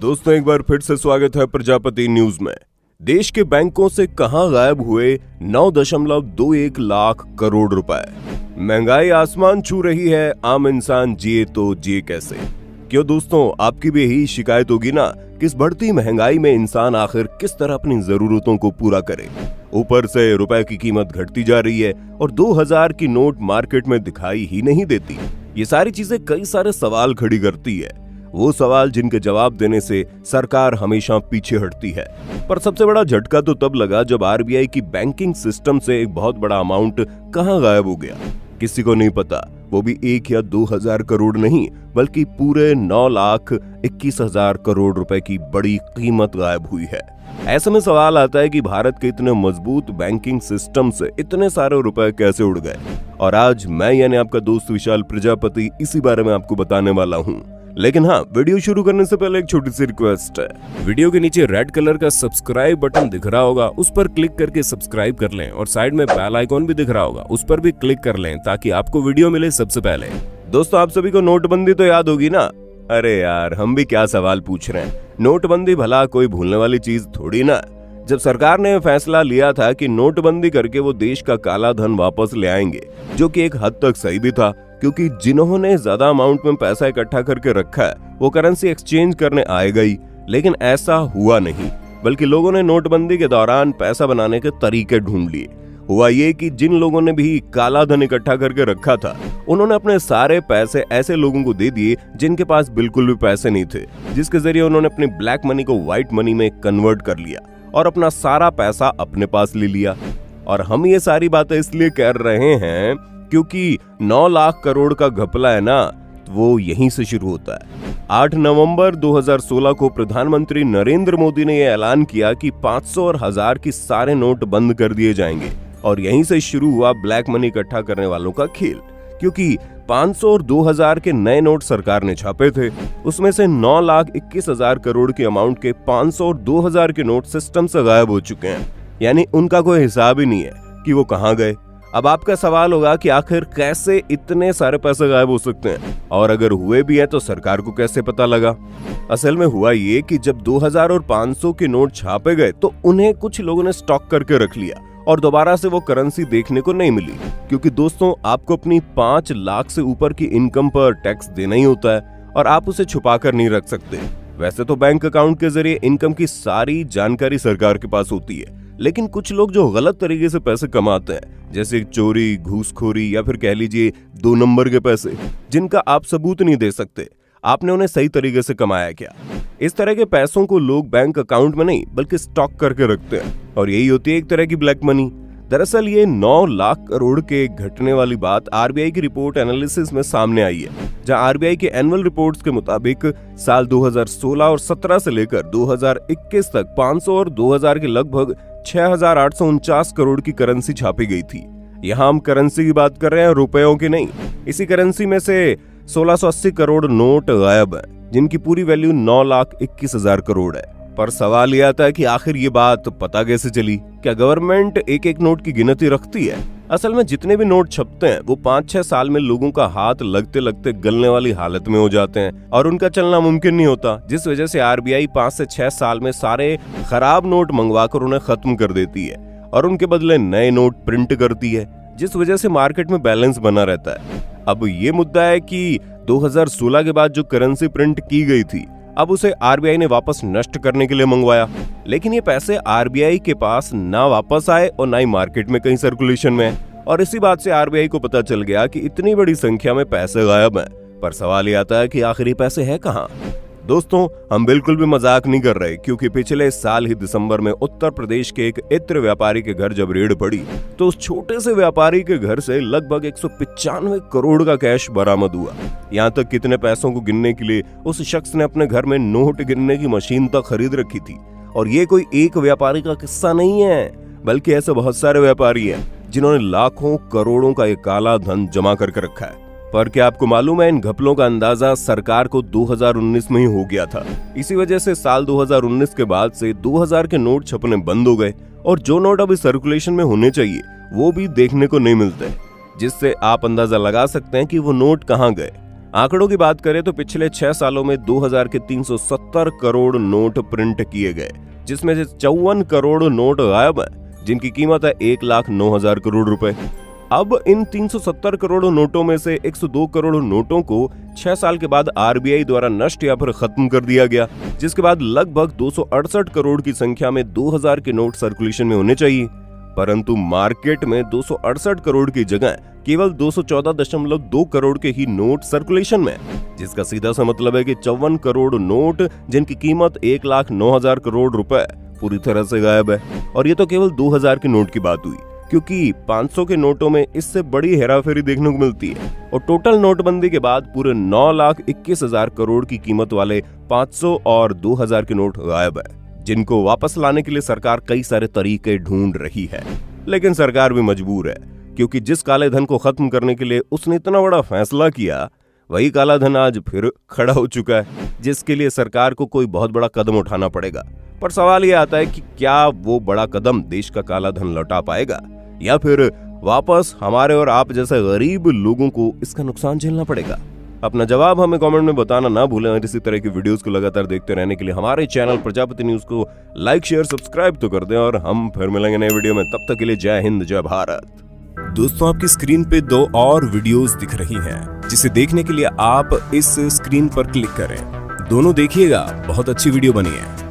दोस्तों एक बार फिर से स्वागत है प्रजापति न्यूज में। देश के बैंकों से कहां गायब हुए 9.21 लाख करोड़ रुपए। महंगाई आसमान छू रही है, आम इंसान जिए तो जिए कैसे। क्यों दोस्तों, आपकी भी यही शिकायत होगी ना कि इस बढ़ती महंगाई में इंसान आखिर किस तरह अपनी जरूरतों को पूरा करे। ऊपर से रुपए की कीमत घटती जा रही है और 2000 की नोट मार्केट में दिखाई ही नहीं देती। ये सारी चीजें कई सारे सवाल खड़ी करती है, वो सवाल जिनके जवाब देने से सरकार हमेशा पीछे हटती है। पर सबसे बड़ा झटका तो तब लगा जब आरबीआई की बैंकिंग सिस्टम से एक बहुत बड़ा अमाउंट कहां गायब हो गया। किसी को नहीं पता, वो भी 1 या 2000 करोड़ नहीं बल्कि पूरे 9,21,000 करोड़ रुपए की बड़ी कीमत गायब हुई है। ऐसे में सवाल आता है कि भारत के इतने मजबूत बैंकिंग सिस्टम से इतने सारे रुपए कैसे उड़ गए। और आज मैं यानी आपका दोस्त विशाल प्रजापति इसी बारे में आपको बताने वाला हूँ। लेकिन हाँ, वीडियो शुरू करने से पहले एक छोटी सी रिक्वेस्ट है। वीडियो के नीचे रेड कलर का सब्सक्राइब बटन दिख रहा होगा, उस पर क्लिक करके सब्सक्राइब कर लें और साइड में बेल आइकॉन भी दिख रहा होगा, उस पर भी क्लिक कर लें ताकि आपको वीडियो मिले सबसे पहले। दोस्तों, आप सभी को नोटबंदी तो याद होगी ना। अरे यार, हम भी क्या सवाल पूछ रहे हैं। नोटबंदी भला कोई भूलने वाली चीज थोड़ी ना। जब सरकार ने फैसला लिया था कि नोटबंदी करके वो देश का काला धन वापस ले आएंगे, जो कि एक हद तक सही भी था, क्योंकि जिन्होंने ज्यादा अमाउंट में पैसा इकट्ठा करके रखा है वो करेंसी एक्सचेंज करने आएगा ही। लेकिन ऐसा हुआ नहीं, बल्कि लोगों ने नोटबंदी के दौरान पैसा बनाने के तरीके ढूंढ लिए। हुआ ये कि जिन लोगों ने भी काला धन इकट्ठा करके रखा था, उन्होंने अपने सारे पैसे ऐसे लोगों को दे दिए जिनके पास बिल्कुल भी पैसे नहीं थे, जिसके जरिए उन्होंने अपनी ब्लैक मनी को व्हाइट मनी में कन्वर्ट कर लिया और अपना सारा पैसा अपने पास ले लिया। और हम ये सारी बातें इसलिए कर रहे हैं क्योंकि 9 लाख करोड़ का घपला है ना, वो यहीं से शुरू होता है। 8 नवंबर 2016 को प्रधानमंत्री नरेंद्र मोदी ने यह ऐलान किया कि 500 और 1000 की सारे नोट बंद कर दिए जाएंगे। और यहीं से शुरू हुआ ब्लैक मनी इकट्ठा करने वालों का खेल, क्योंकि 500 और 2000 के नए नोट सरकार ने छापे थे। उसमें से 9,21,000 करोड़ के अमाउंट के 500 और 2000 के नोट सिस्टम से गायब हो चुके हैं, यानी उनका कोई हिसाब ही नहीं है कि वो कहां गए। अब आपका सवाल होगा कि आखिर कैसे इतने सारे पैसे गायब हो सकते हैं, और अगर हुए भी हैं तो सरकार को कैसे पता लगा। असल में हुआ ये कि जब 2000 और 500 के नोट छापे गए तो उन्हें कुछ लोगों ने स्टॉक करके रख लिया और दोबारा से वो करेंसी देखने को नहीं मिली, क्योंकि दोस्तों आपको अपनी 5 लाख से ऊपर की इनकम पर टैक्स देना ही होता है और आप उसे छुपा कर नहीं रख सकते। वैसे तो बैंक अकाउंट के जरिए इनकम की सारी जानकारी सरकार के पास होती है, लेकिन कुछ लोग जो गलत तरीके से पैसे कमाते हैं, जैसे चोरी, घूसखोरी या फिर कह लीजिए 2 नंबर के पैसे, जिनका आप सबूत नहीं दे सकते, आपने उन्हें सही तरीके से कमाया क्या। इस तरह के पैसों को लोग बैंक अकाउंट में नहीं बल्कि स्टॉक करके रखते हैं, और यही होती है एक तरह की ब्लैक मनी। दरअसल ये 9 लाख करोड़ के घटने वाली बात आरबीआई की रिपोर्ट एनालिसिस में सामने आई है, जहां आरबीआई के एनुअल रिपोर्ट्स के मुताबिक साल 2016 और 17 से लेकर 2021 तक 500 और 2000 के लगभग 6,849 करोड़ की करेंसी छापी गई थी। यहाँ हम करेंसी की बात कर रहे हैं, रुपयों की नहीं। इसी करेंसी में से 1680 करोड़ नोट गायब है, जिनकी पूरी वैल्यू 9,21,000 करोड़ है। पर सवाल यह आता है कि आखिर ये बात पता कैसे चली। क्या गवर्नमेंट एक एक नोट की गिनती रखती है? असल में जितने भी नोट छपते हैं वो 5-6 साल में लोगों का हाथ लगते लगते गलने वाली हालत में हो जाते हैं और उनका चलना मुमकिन नहीं होता, जिस वजह से आरबीआई 5 से 6 साल में सारे खराब नोट मंगवाकर उन्हें खत्म कर देती है और उनके बदले नए नोट प्रिंट करती है, जिस वजह से मार्केट में बैलेंस बना रहता है। अब ये मुद्दा है कि 2016 के बाद जो करेंसी प्रिंट की गई थी, अब उसे आरबीआई ने वापस नष्ट करने के लिए मंगवाया, लेकिन ये पैसे आरबीआई के पास ना वापस आए और ना ही मार्केट में कहीं सर्कुलेशन में है। और इसी बात से आरबीआई को पता चल गया कि इतनी बड़ी संख्या में पैसे गायब हैं। पर सवाल ये आता है कि आखिर ये पैसे हैं कहां। दोस्तों, हम बिल्कुल भी मजाक नहीं कर रहे, क्योंकि पिछले साल ही दिसंबर में उत्तर प्रदेश के एक इत्र व्यापारी के घर जब रेड पड़ी तो उस छोटे से व्यापारी के घर से लगभग 195 करोड़ का कैश बरामद हुआ। यहाँ तक कितने पैसों को गिनने के लिए उस शख्स ने अपने घर में नोट गिनने की मशीन तक खरीद रखी थी। और ये कोई एक व्यापारी का किस्सा नहीं है, बल्कि ऐसे बहुत सारे व्यापारी हैं जिन्होंने लाखों करोड़ों का ये काला धन जमा करके रखा है। पर क्या आपको मालूम है, इन घपलों का अंदाजा सरकार को 2019 में ही हो गया था। इसी वजह से साल 2019 के बाद से 2000 के नोट छपने बंद हो गए और जो नोट अभी सर्कुलेशन में होने चाहिए वो भी देखने को नहीं मिलते, जिससे आप अंदाजा लगा सकते हैं कि वो नोट कहां गए। आंकड़ों की बात करें तो पिछले 6 सालों में 2000 के 370 करोड़ नोट प्रिंट किए गए, जिसमें से 54 करोड़ नोट गायब हैं, जिनकी कीमत है 1,09,000 करोड़ रुपए। अब इन 370 करोड़ नोटों में से 102 करोड़ नोटों को 6 साल के बाद आरबीआई द्वारा नष्ट या फिर खत्म कर दिया गया, जिसके बाद लगभग 268 करोड़ की संख्या में 2000 के नोट सर्कुलेशन में होने चाहिए। परंतु मार्केट में 268 करोड़ की जगह केवल 214.2 करोड़ के ही नोट सर्कुलेशन में, जिसका सीधा सा मतलब है कि 54 करोड़ नोट जिनकी कीमत 1,09,000 करोड़ रुपए पूरी तरह से गायब है। और ये तो केवल 2000 के नोट की बात हुई, क्योंकि 500 के नोटों में इससे बड़ी हेराफेरी देखने को मिलती है। और टोटल नोटबंदी के बाद पूरे 9,21,000 करोड़ की कीमत वाले 500 और 2000 के नोट गायब है, जिनको वापस लाने के लिए सरकार कई सारे तरीके ढूंढ रही है। लेकिन सरकार भी मजबूर है, क्योंकि जिस काले धन को खत्म करने के लिए उसने इतना बड़ा फैसला किया, वही काला धन आज फिर खड़ा हो चुका है, जिसके लिए सरकार को कोई बहुत बड़ा कदम उठाना पड़ेगा। पर सवाल यह आता है कि क्या वो बड़ा कदम देश का काला धन लौटा पाएगा, या फिर वापस हमारे और आप जैसे गरीब लोगों को इसका नुकसान झेलना पड़ेगा? अपना जवाब हमें कमेंट में बताना ना भूलें। और इसी तरह की वीडियोस को लगातार देखते रहने के लिए हमारे चैनल प्रजापति न्यूज को लाइक, शेयर, सब्सक्राइब तो कर दें। और हम फिर मिलेंगे नए वीडियो में, तब तक के लिए जय हिंद, जय भारत। दोस्तों, आपकी स्क्रीन पे 2 और वीडियोस दिख रही हैं, जिसे देखने के लिए आप इस स्क्रीन पर क्लिक करें। दोनों देखिएगा, बहुत अच्छी वीडियो बनी है।